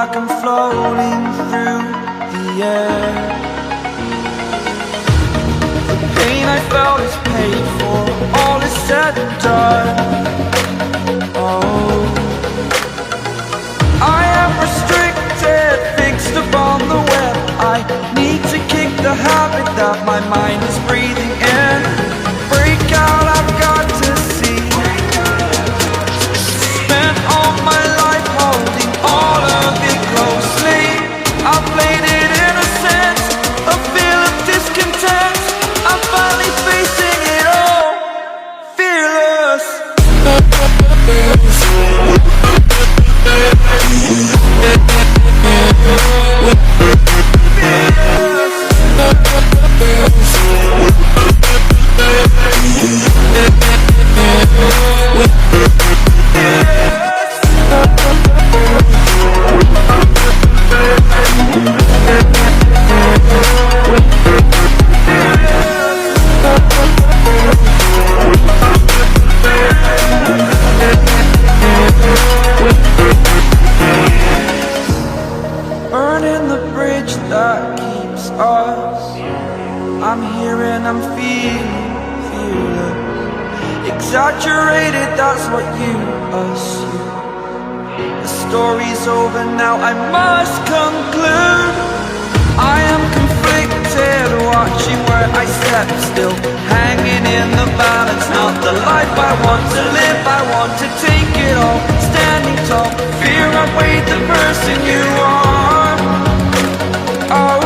like I'm floating through the air. The pain I felt is paid for, all is said and done. Oh, I am restricted, fixed upon the web. I need to kick the habit that my mind is breathing in. Break out, I've got to see. Spent all my life holding all of it closely. I played it innocent, a feel of discontent. I'm finally facing it all, fearless. Burning the bridge that keeps us. I'm here and I'm feeling fearless. Exaggerated, that's what you assume. The story's over now, I must conclude. I am conflicted, watching where I step still, hanging in the balance. Not the life I want to live, I want to take it all. Standing tall, fear outweighed the person you are. Oh,